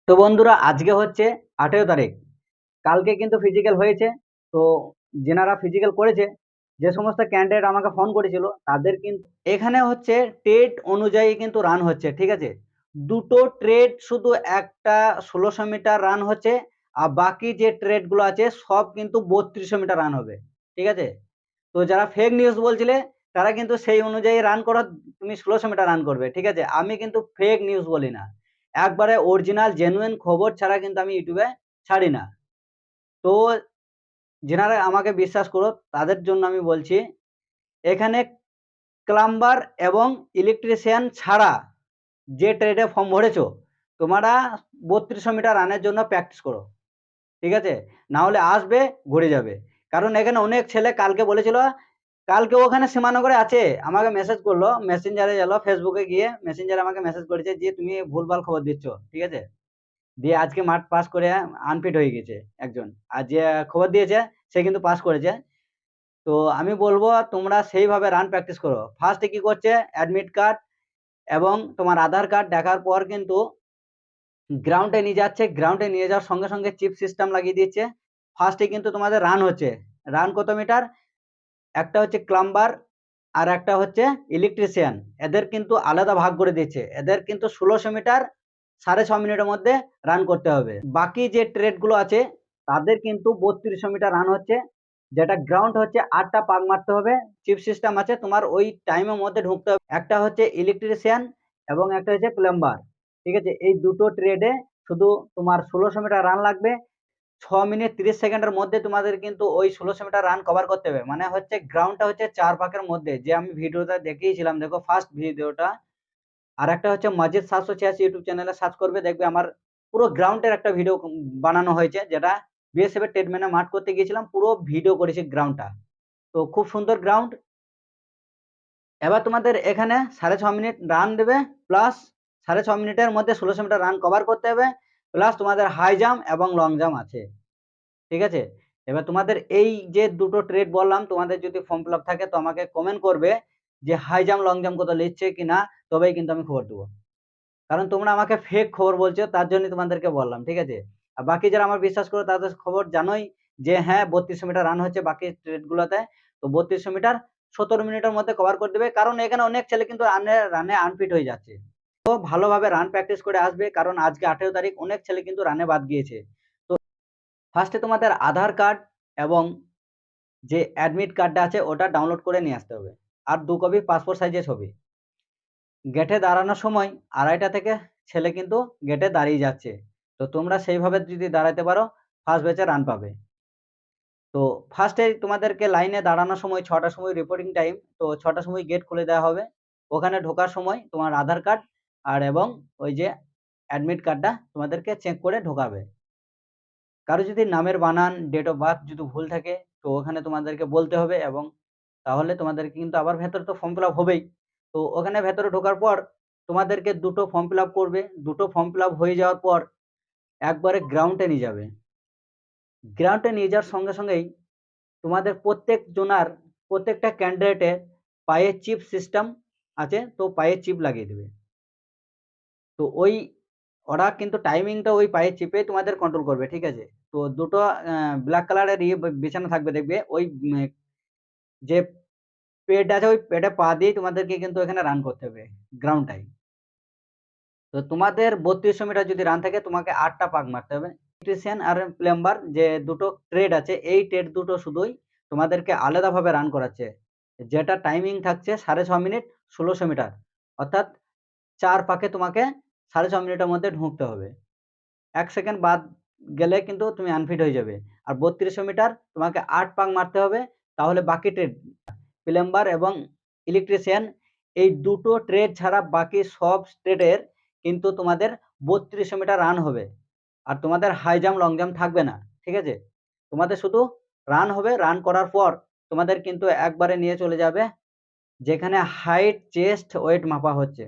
তো বন্ধুরা, আজকে হচ্ছে 18 তারিখ। কালকে কিন্তু ফিজিক্যাল হয়েছে। তো যেনারা ফিজিক্যাল করেছে, যে সমস্ত ক্যান্ডিডেট আমাকে ফোন করেছিল, তাদের কিন্তু এখানে হচ্ছে টেট অনুযায়ী কিন্তু রান হচ্ছে, ঠিক আছে। দুটো ট্রেড, শুধু একটা 1600 মিটার রান হচ্ছে, আর বাকি যে ট্রেড গুলো আছে সব কিন্তু 3200 মিটার রান হবে, ঠিক আছে। তো যারা ফেক নিউজ বলছিলে, তারা কিন্তু সেই অনুযায়ী রান করো, তুমি 1600 মিটার রান করবে, ঠিক আছে। আমি কিন্তু ফেক নিউজ বলি না, একবারে অরিজিনাল জেনুইন খবর ছাড়া কিন্তু আমি ইউটিউবে ছাড়ি না। তো যেনারা আমাকে বিশ্বাস করো, তাদের জন্য আমি বলছি, এখানে প্লাম্বার এবং ইলেকট্রিশিয়ান ছাড়া যে ট্রেডে ফর্ম ভরেছো, তোমরা 3200 মিটার রানের জন্য প্র্যাকটিস করো, ঠিক আছে। না হলে আসবে, ঘুরে যাবে। কারণ এখানে অনেক ছেলে কালকে বলেছিল, কালকে ওখানে সীমানগরে আছে, আমাকে মেসেজ করলো, মেসেঞ্জারে গেলো, ফেসবুকে গিয়ে মেসেঞ্জারে আমাকে মেসেজ করেছে যে তুমি ভুলভাল খবর দিচ্ছ, ঠিক আছে। দিয়ে আজকে মাঠ পাস করে আনফিট হয়ে গেছে একজন, আর যে খবর দিয়েছে সে কিন্তু পাস করেছে। তো আমি বলবো, তোমরা সেইভাবে রান প্র্যাকটিস করো। ফার্স্টে কি করছে, অ্যাডমিট কার্ড এবং তোমার আধার কার্ড দেখার পর কিন্তু গ্রাউন্ডে নিয়ে যাচ্ছে, গ্রাউন্ডে নিয়ে যাওয়ার সঙ্গে সঙ্গে চিপ সিস্টেম লাগিয়ে দিচ্ছে। ফার্স্টে কিন্তু তোমাদের রান হচ্ছে, রান কত মিটার, একটা হচ্ছে ক্লাম্বার আর একটা হচ্ছে ইলেকট্রিশিয়ান, এদের কিন্তু আলাদা ভাগ করে দিচ্ছে। এদের কিন্তু 1600 মিটার 6.5 মিনিটের মধ্যে রান করতে হবে। বাকি যে ট্রেড গুলো আছে, তাদের কিন্তু 3200 মিটার রান হচ্ছে, যেটা গ্রাউন্ড হচ্ছে 8টা পাক মারতে হবে। চিপ সিস্টেম আছে, তোমার ওই টাইমের মধ্যে ঢুকতে হবে। একটা হচ্ছে ইলেকট্রিশিয়ান এবং একটা হচ্ছে প্লাম্বার, ঠিক আছে। এই দুটো ট্রেডে শুধু তোমার 1600 মিটার রান লাগবে। 6 মিনিট 30 সেকেন্ডের মধ্যে তোমাদের কিন্তু ওই 1600 মিটার রান কভার করতে হবে। মানে হচ্ছে গ্রাউন্ডটা হচ্ছে 4 পাকের মধ্যে, যে আমি ভিডিওটা দেখিয়েছিলাম, দেখো ফার্স্ট ভিডিওটা। আর একটা হচ্ছে মজিদ 786 ইউটিউব চ্যানেলে সার্চ করবে, দেখবে আমার পুরো গ্রাউন্ডের একটা ভিডিও বানানো হয়েছে, যেটা বিএসএফ এর ট্রেডম্যানে মাঠ করতে গিয়েছিলাম, পুরো ভিডিও করেছি গ্রাউন্ডটা। তো খুব সুন্দর গ্রাউন্ড। এবার তোমাদের এখানে 6.5 মিনিট রান দেবে, প্লাস 6.5 মিনিটের মধ্যে 1600 মিটার রান কভার করতে হবে, প্লাস তোমাদের হাই জাম্প এবং লং জাম্প আছে, ঠিক আছে। এবার তোমাদের এই যে দুটো ট্রেড বললাম, তোমাদের যদি ফর্ম ফিল আপ থাকে তো আমাকে কমেন্ট করবে যে হাই জাম্প লং জাম্প কত নিচ্ছে কিনা, তবেই কিন্তু আমি খবর দেবো। কারণ তোমরা আমাকে ফেক খবর বলছো, তার জন্য তোমাদেরকে বললাম, ঠিক আছে। আর বাকি যারা আমার বিশ্বাস করো, তাদের খবর জানোই, যে হ্যাঁ 3200 মিটার রান হচ্ছে বাকি ট্রেড গুলোতে। তো 3200 মিটার 17 মিনিটের মধ্যে কভার করে দেবে, কারণ এখানে অনেক ছেলে কিন্তু রানে রানে আনফিট হয়ে যাচ্ছে। তো ভালোভাবে রান প্র্যাকটিস করে আসবে, কারণ আজকে 18 তারিখ, অনেক ছেলে কিন্তু রানে বাদ গিয়েছে। তো ফার্স্টে তোমাদের আধার কার্ড এবং যে অ্যাডমিট কার্ডটা আছে ওটা ডাউনলোড করে নিয়ে আসতে হবে, আর 2 কপি পাসপোর্ট সাইজের ছবি। গেটে দাঁড়ানোর সময় 2:30 থেকে ছেলে কিন্তু গেটে দাঁড়িয়ে যাচ্ছে। তো তোমরা সেইভাবে যদি দাঁড়াতে পারো, ফার্স্ট ব্যাচে রান পাবে। তো ফার্স্টে তোমাদেরকে লাইনে দাঁড়ানোর সময় 6টার সময় রিপোর্টিং টাইম, তো 6টার সময় গেট খুলে দেওয়া হবে। ওখানে ঢোকার সময় তোমার আধার কার্ড আর এবং ওই যে অ্যাডমিট কার্ডটা তোমাদেরকে চেক করে ঢোকাবে। কারো যদি নামের বানান, ডেট অফ বার্থ যদি ভুল থাকে, তো ওখানে তোমাদেরকে বলতে হবে, এবং তাহলে তোমাদেরকে কিন্তু আবার ভেতরে তো ফর্ম ফিল আপ হবেই। তো ওখানে ভেতরে ঢোকার পর তোমাদেরকে দুটো ফর্ম ফিল আপ করবে। দুটো ফর্ম ফিল আপ হয়ে যাওয়ার পর একবারে গ্রাউন্ডে নিয়ে যাবে। গ্রাউন্ডে নিয়ে যাওয়ার সঙ্গে সঙ্গেই তোমাদের প্রত্যেক জনার, প্রত্যেকটা ক্যান্ডিডেটের পায়ে চিপ সিস্টেম আছে, তো পায়ে চিপ লাগিয়ে দেবে। তো ওই ওরা কিন্তু টাইমিংটা ওই পায়ের চিপে তোমাদের কন্ট্রোল করবে, ঠিক আছে। তো দুটো ব্ল্যাক কালারের ইয়ে বিছানো থাকবে, দেখবে ওই যে পেড আছে, ওই পেডে পা দিয়ে তোমাদেরকে কিন্তু এখানে রান করতে হবে গ্রাউন্ডটাই। তো তোমাদের 3200 মিটার যদি রান থাকে, তোমাকে 8টা পাক মারতে হবে। ইলেকট্রিশিয়ান আর প্লাম্বার যে দুটো ট্রেড আছে, এই ট্রেড দুটো শুধুই তোমাদেরকে আলাদাভাবে রান করাচ্ছে, যেটা টাইমিং থাকছে 6.5 মিনিট 1600 মিটার, অর্থাৎ 4 পাকে তোমাকে 6.5 মিনিটের মধ্যে ঢুকতে হবে। 1 সেকেন্ড বাদ গেলে কিন্তু তুমি আনফিট হয়ে যাবে। আর 3200 মিটার তোমাকে 8 পাক মারতে হবে, তাহলে বাকি ট্রেড প্লাম্বার এবং ইলেকট্রিশিয়ান, এই দুটো ট্রেড ছাড়া বাকি সব ট্রেডের কিন্তু তোমাদের 3200 মিটার রান হবে। আর তোমাদের হাই জাম্প লং জাম্প থাকবে না, ঠিক আছে। তোমাদের শুধু রান হবে, রান করার পর তোমাদের কিন্তু একবারে নিয়ে চলে যাবে যেখানে হাইট চেস্ট ওয়েট মাপা হচ্ছে।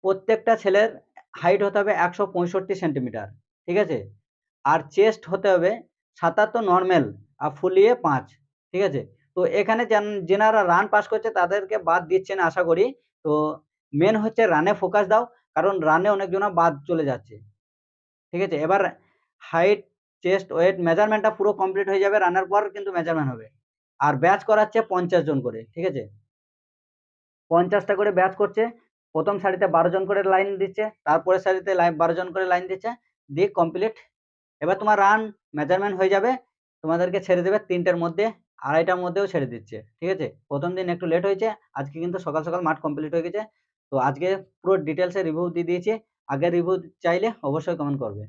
প্রত্যেকটা ছেলের হাইট হতে হবে 165 সেন্টিমিটার, ঠিক আছে। আর চেস্ট হতে হবে 77 নর্মাল, আর ফুলিয়ে 5, ঠিক আছে। তো এখানে যেনারা রান পাস করছে তাদেরকে বাদ দিচ্ছে না আশা করি। তো মেন হচ্ছে রানে ফোকাস দাও, কারণ রানে অনেক জনা বাদ চলে যাচ্ছে। ঠিক আছে? এবার হাইট, চেস্ট, ওয়েট মেজারমেন্টটা পুরো কমপ্লিট হয়ে যাবে, রানের পর কিন্তু মেজারমেন্ট হবে। আর ব্যাচ করাচ্ছে 50 জন করে, ঠিক আছে? 50টা করে ব্যাচ করছে। প্রথম সারিতে 12 জন করে লাইন দিচ্ছে, তারপরের সারিতে 12 জন করে লাইন দিচ্ছে, দিয়ে কমপ্লিট। এবার তোমার রান মেজারমেন্ট হয়ে যাবে, তোমাদেরকে ছেড়ে দেবে 3টের মধ্যে, 2:30টার মধ্যেও ছেড়ে দিচ্ছে, ঠিক আছে? প্রথম দিন একটু লেট হয়েছে, আজকে কিন্তু সকাল সকাল মাঠ কমপ্লিট হয়ে গেছে। তো আজকে পুরো ডিটেলসে রিভিউ দিয়ে দিয়েছি। আগের রিভিউ চাইলে অবশ্যই কমেন্ট করবে।